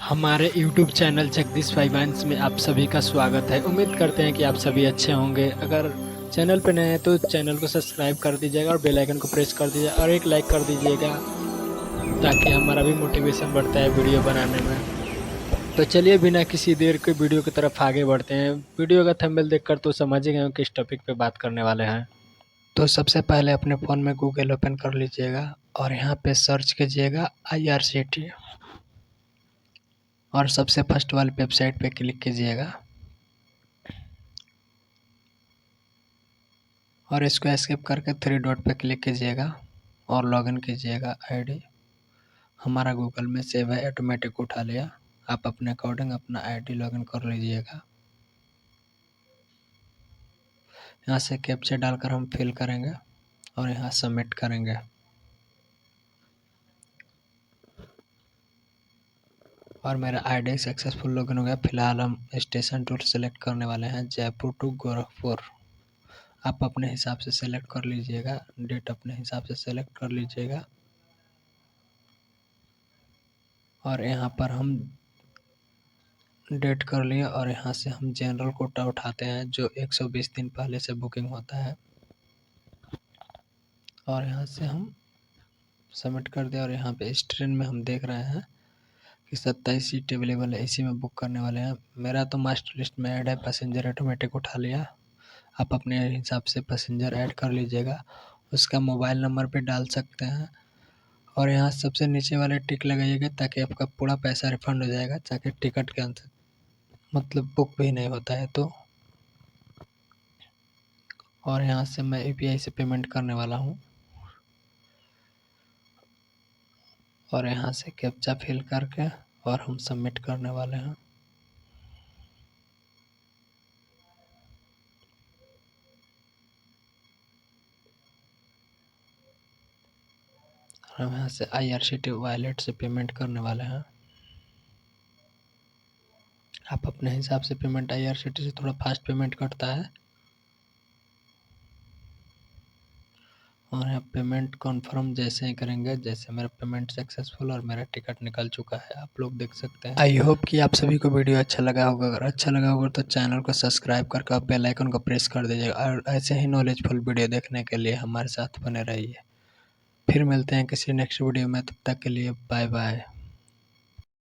हमारे YouTube channel Jagdish finance में आप सभी का स्वागत है। उम्मीद करते हैं कि आप सभी अच्छे होंगे। अगर चैनल पे नए हैं तो चैनल को सब्सक्राइब कर दीजिएगा और बेल आइकन को प्रेस कर दीजिएगा और एक लाइक कर दीजिएगा ताकि हमारा भी मोटिवेशन बढ़ता है वीडियो बनाने में। तो चलिए बिना किसी देर के वीडियो की तरफ आगे बढ़ते हैं। वीडियो का थंबनेल देखकर तो समझ ही गए हो किस टॉपिक पे बात करने वाले हैं। तो सबसे पहले अपने फ़ोन में गूगल ओपन कर लीजिएगा और यहाँ पे सर्च कीजिएगा IRCTC और सबसे फर्स्ट वाली वेबसाइट पे क्लिक कीजिएगा और इसको एस्केप करके थ्री डॉट पे क्लिक कीजिएगा और लॉगिन कीजिएगा। आईडी हमारा गूगल में सेव है, ऑटोमेटिक उठा लिया। आप अपने अकॉर्डिंग अपना आईडी लॉगिन कर लीजिएगा। यहाँ से कैप्चा डालकर हम फिल करेंगे और यहाँ सबमिट करेंगे। और मेरा आईडी सक्सेसफुल लॉगिन हो गया। फिलहाल हम स्टेशन टूर सेलेक्ट करने वाले हैं, जयपुर टू गोरखपुर। आप अपने हिसाब से सेलेक्ट कर लीजिएगा, डेट अपने हिसाब से सेलेक्ट कर लीजिएगा। और यहाँ पर हम डेट कर लिए और यहाँ से हम जनरल कोटा उठाते हैं जो 120 दिन पहले से बुकिंग होता है और यहाँ से हम सबमिट कर दिया। और यहाँ पे इस ट्रेन में हम देख रहे हैं कि 27 सीट अवेलेबल है, इसी में बुक करने वाले हैं। मेरा तो मास्टर लिस्ट में ऐड है, पैसेंजर ऑटोमेटिक उठा लिया। आप अपने हिसाब से पैसेंजर ऐड कर लीजिएगा, उसका मोबाइल नंबर पे डाल सकते हैं। और यहाँ सबसे नीचे वाले टिक लगाइएगा ताकि आपका पूरा पैसा रिफंड हो जाएगा, ताकि टिकट कैंसिल मतलब बुक भी नहीं होता है तो। और यहाँ से मैं UPI से पेमेंट करने वाला हूँ और यहाँ से कैप्चा फिल करके और हम सबमिट करने वाले हैं। हम यहाँ से IRCTC वॉलेट से पेमेंट करने वाले हैं। आप अपने हिसाब से पेमेंट, IRCTC से थोड़ा फास्ट पेमेंट करता है। और यहाँ पेमेंट कन्फर्म जैसे ही करेंगे, जैसे मेरा पेमेंट सक्सेसफुल और मेरा टिकट निकल चुका है, आप लोग देख सकते हैं। आई होप कि आप सभी को वीडियो अच्छा लगा होगा। अगर अच्छा लगा होगा तो चैनल को सब्सक्राइब करके आप बेल आइकन को प्रेस कर दीजिएगा और ऐसे ही नॉलेजफुल वीडियो देखने के लिए हमारे साथ बने रहिए। फिर मिलते हैं किसी नेक्स्ट वीडियो में, तब तक के लिए बाय बाय।